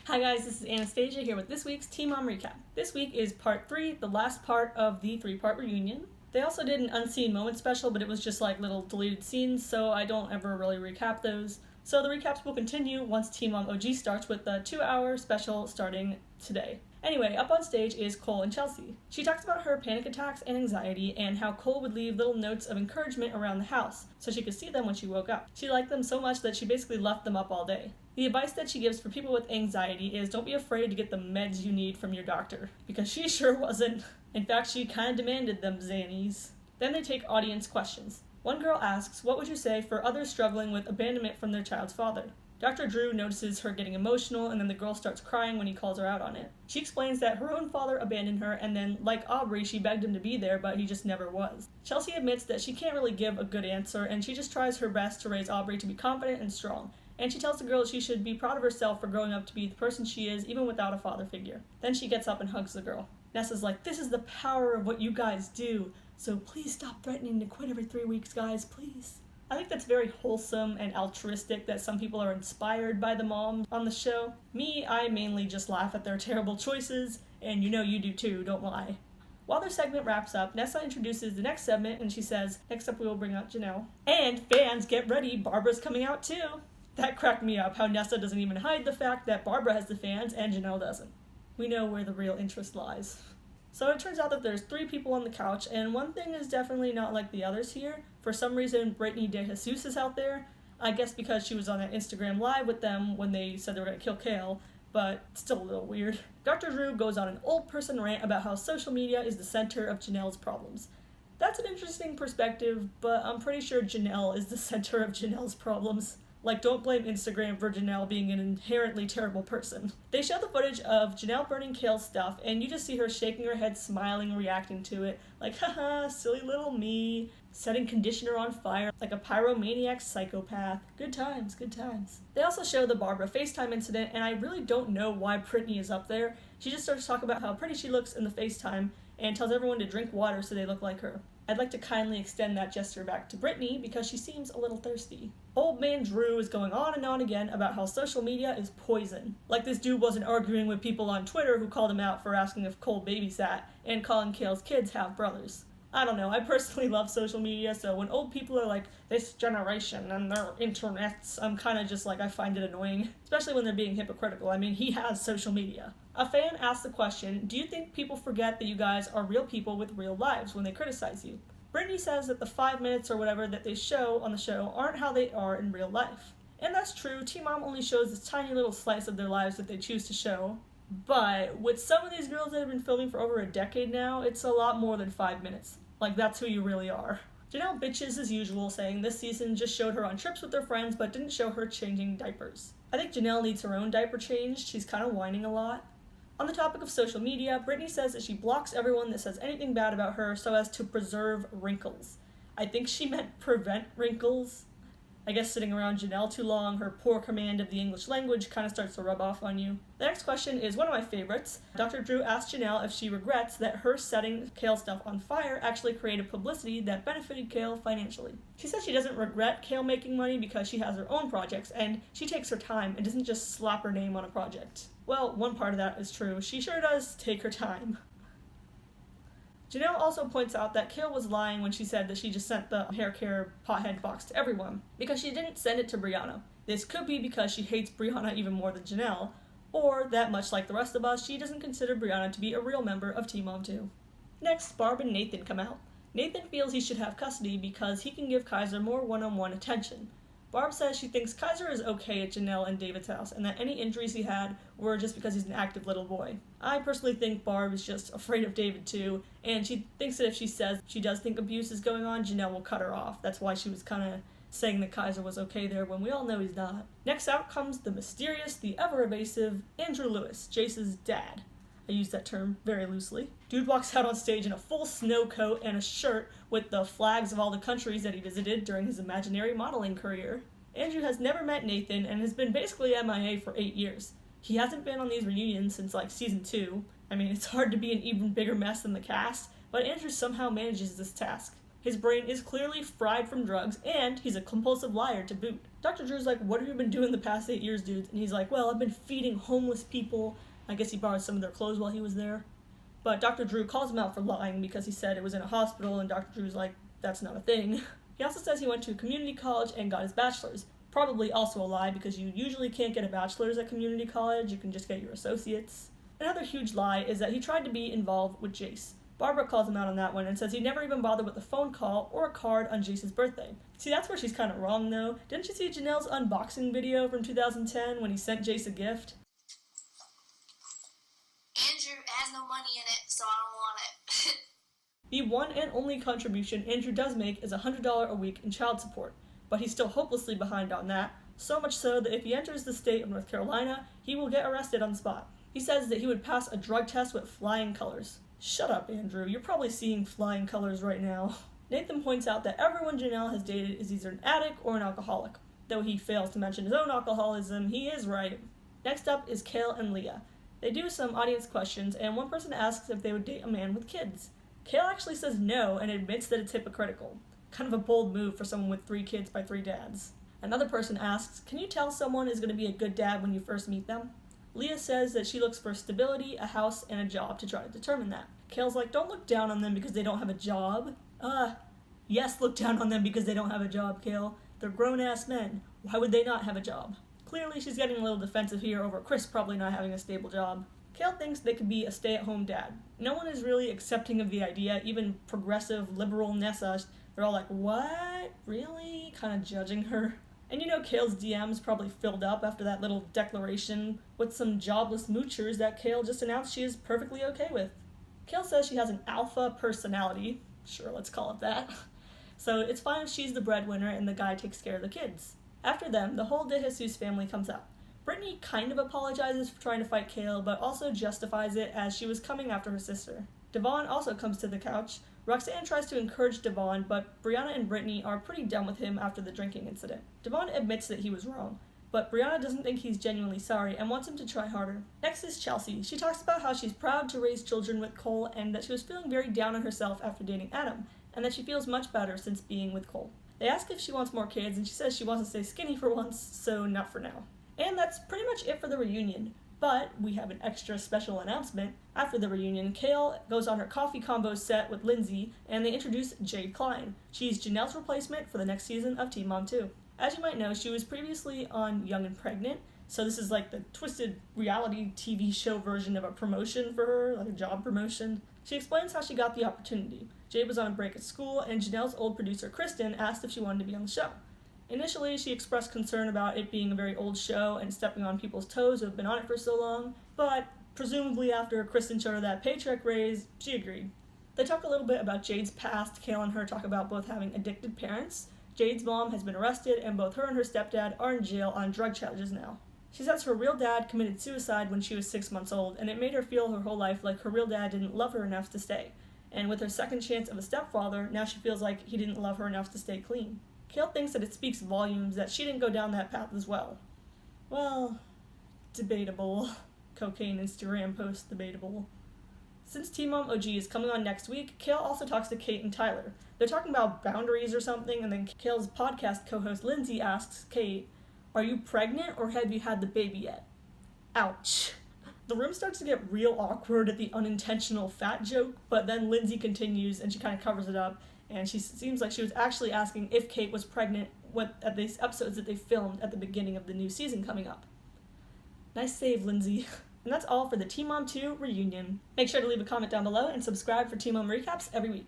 Hi guys, this is Anastasia here with this week's Teen Mom Recap. This week is part 3, the last part of the 3-part reunion. They also did an unseen moment special, but it was just like little deleted scenes, so I don't ever really recap those. So the recaps will continue once Teen Mom OG starts with the 2-hour special starting today. Anyway, up on stage is Cole and Chelsea. She talks about her panic attacks and anxiety and how Cole would leave little notes of encouragement around the house so she could see them when she woke up. She liked them so much that she basically left them up all day. The advice that she gives for people with anxiety is don't be afraid to get the meds you need from your doctor, because she sure wasn't. In fact, she kind of demanded them Xannies. Then they take audience questions. One girl asks, what would you say for others struggling with abandonment from their child's father? Dr. Drew notices her getting emotional, and then the girl starts crying when he calls her out on it. She explains that her own father abandoned her, and then, like Aubrey, she begged him to be there, but he just never was. Chelsea admits that she can't really give a good answer, and she just tries her best to raise Aubrey to be confident and strong. And she tells the girl she should be proud of herself for growing up to be the person she is, even without a father figure. Then she gets up and hugs the girl. Nessa's like, this is the power of what you guys do, so please stop threatening to quit every 3 weeks, guys, please. I think that's very wholesome and altruistic that some people are inspired by the mom on the show. Me, I mainly just laugh at their terrible choices, and you know you do too, don't lie. While their segment wraps up, Nessa introduces the next segment and she says, next up we will bring out Janelle. And fans, get ready, Barbara's coming out too. That cracked me up, how Nessa doesn't even hide the fact that Barbara has the fans and Janelle doesn't. We know where the real interest lies. So it turns out that there's 3 people on the couch, and one thing is definitely not like the others here. For some reason, Brittany DeJesus is out there. I guess because she was on that Instagram Live with them when they said they were going to kill Cale, but still a little weird. Dr. Drew goes on an old person rant about how social media is the center of Janelle's problems. That's an interesting perspective, but I'm pretty sure Janelle is the center of Janelle's problems. Like, don't blame Instagram for Janelle being an inherently terrible person. They show the footage of Janelle burning Cale's stuff, and you just see her shaking her head, smiling, reacting to it. Like, haha, silly little me. Setting conditioner on fire like a pyromaniac psychopath. Good times, good times. They also show the Barbara FaceTime incident, and I really don't know why Brittany is up there. She just starts talking about how pretty she looks in the FaceTime and tells everyone to drink water so they look like her. I'd like to kindly extend that gesture back to Brittany because she seems a little thirsty. Old man Drew is going on and on again about how social media is poison. Like this dude wasn't arguing with people on Twitter who called him out for asking if Cole babysat and calling Cale's kids half-brothers. I don't know, I personally love social media, so when old people are like, this generation and their internets, I'm kind of just like, I find it annoying. Especially when they're being hypocritical. I mean, he has social media. A fan asked the question, do you think people forget that you guys are real people with real lives when they criticize you? Brittany says that the 5 minutes or whatever that they show on the show aren't how they are in real life. And that's true, Teen Mom only shows this tiny little slice of their lives that they choose to show. But with some of these girls that have been filming for over a decade now, it's a lot more than 5 minutes. Like, that's who you really are. Janelle bitches as usual, saying this season just showed her on trips with her friends but didn't show her changing diapers. I think Janelle needs her own diaper changed. She's kind of whining a lot. On the topic of social media, Brittany says that she blocks everyone that says anything bad about her so as to preserve wrinkles. I think she meant prevent wrinkles. I guess sitting around Janelle too long, her poor command of the English language kind of starts to rub off on you. The next question is one of my favorites. Dr. Drew asked Janelle if she regrets that her setting Cale stuff on fire actually created publicity that benefited Cale financially. She says she doesn't regret Cale making money because she has her own projects and she takes her time and doesn't just slap her name on a project. Well, one part of that is true. She sure does take her time. Janelle also points out that Cale was lying when she said that she just sent the hair care pothead box to everyone, because she didn't send it to Brianna. This could be because she hates Brianna even more than Janelle, or that much like the rest of us, she doesn't consider Brianna to be a real member of Teen Mom 2. Next, Barb and Nathan come out. Nathan feels he should have custody because he can give Kaiser more one-on-one attention. Barb says she thinks Kaiser is okay at Janelle and David's house, and that any injuries he had were just because he's an active little boy. I personally think Barb is just afraid of David too, and she thinks that if she says she does think abuse is going on, Janelle will cut her off. That's why she was kind of saying that Kaiser was okay there when we all know he's not. Next out comes the mysterious, the ever-evasive Andrew Lewis, Jace's dad. I use that term very loosely. Dude walks out on stage in a full snow coat and a shirt with the flags of all the countries that he visited during his imaginary modeling career. Andrew has never met Nathan and has been basically MIA for 8 years. He hasn't been on these reunions since like season 2. I mean, it's hard to be an even bigger mess than the cast, but Andrew somehow manages this task. His brain is clearly fried from drugs, and he's a compulsive liar to boot. Dr. Drew's like, what have you been doing the past 8 years, dude? And he's like, well, I've been feeding homeless people. I guess he borrowed some of their clothes while he was there. But Dr. Drew calls him out for lying because he said it was in a hospital, and Dr. Drew's like, that's not a thing. He also says he went to a community college and got his bachelor's. Probably also a lie because you usually can't get a bachelor's at community college, you can just get your associates. Another huge lie is that he tried to be involved with Jace. Barbara calls him out on that one and says he never even bothered with a phone call or a card on Jace's birthday. See, that's where she's kind of wrong though. Didn't you see Janelle's unboxing video from 2010 when he sent Jace a gift? Andrew has no money in it, so I don't want it. The one and only contribution Andrew does make is $100 a week in child support, but he's still hopelessly behind on that, so much so that if he enters the state of North Carolina, he will get arrested on the spot. He says that he would pass a drug test with flying colors. Shut up, Andrew. You're probably seeing flying colors right now. Nathan points out that everyone Janelle has dated is either an addict or an alcoholic. Though he fails to mention his own alcoholism, he is right. Next up is Cale and Leah. They do some audience questions, and one person asks if they would date a man with kids. Cale actually says no and admits that it's hypocritical. Kind of a bold move for someone with 3 kids by 3 dads. Another person asks, can you tell someone is going to be a good dad when you first meet them? Leah says that she looks for stability, a house, and a job to try to determine that. Cale's like, don't look down on them because they don't have a job. Yes, look down on them because they don't have a job, Cale. They're grown-ass men. Why would they not have a job? Clearly, she's getting a little defensive here over Chris probably not having a stable job. Cale thinks they could be a stay-at-home dad. No one is really accepting of the idea, even progressive liberal Nessa. They're all like, what? Really? Kind of judging her. And you know Cale's DMs probably filled up after that little declaration with some jobless moochers that Cale just announced she is perfectly okay with. Cale says she has an alpha personality. Sure, let's call it that. So it's fine if she's the breadwinner and the guy takes care of the kids. After them, the whole De Jesus family comes out. Brittany kind of apologizes for trying to fight Cale, but also justifies it as she was coming after her sister. Devon also comes to the couch. Roxanne tries to encourage Devon, but Brianna and Brittany are pretty done with him after the drinking incident. Devon admits that he was wrong, but Brianna doesn't think he's genuinely sorry and wants him to try harder. Next is Chelsea. She talks about how she's proud to raise children with Cole and that she was feeling very down on herself after dating Adam, and that she feels much better since being with Cole. They ask if she wants more kids, and she says she wants to stay skinny for once, so not for now. And that's pretty much it for the reunion. But we have an extra special announcement. After the reunion, Cale goes on her coffee combo set with Lindsay, and they introduce Jade Klein. She's Janelle's replacement for the next season of Teen Mom 2. As you might know, she was previously on Young and Pregnant, so this is like the twisted reality TV show version of a promotion for her, like a job promotion. She explains how she got the opportunity. Jade was on a break at school, and Janelle's old producer Kristen asked if she wanted to be on the show. Initially, she expressed concern about it being a very old show and stepping on people's toes who have been on it for so long, but presumably after Kristen showed her that paycheck raise, she agreed. They talk a little bit about Jade's past. Cale and her talk about both having addicted parents. Jade's mom has been arrested, and both her and her stepdad are in jail on drug charges now. She says her real dad committed suicide when she was 6 months old, and it made her feel her whole life like her real dad didn't love her enough to stay. And with her second chance of a stepfather, now she feels like he didn't love her enough to stay clean. Cale thinks that it speaks volumes that she didn't go down that path as well. Well, debatable. Cocaine Instagram post debatable. Since Teen Mom OG is coming on next week, Cale also talks to Kate and Tyler. They're talking about boundaries or something, and then Cale's podcast co-host Lindsay asks Kate, are you pregnant or have you had the baby yet? Ouch. The room starts to get real awkward at the unintentional fat joke, but then Lindsay continues and she kind of covers it up. And she seems like she was actually asking if Kate was pregnant at these episodes that they filmed at the beginning of the new season coming up. Nice save, Lindsay. And that's all for the Teen Mom 2 reunion. Make sure to leave a comment down below and subscribe for Teen Mom recaps every week.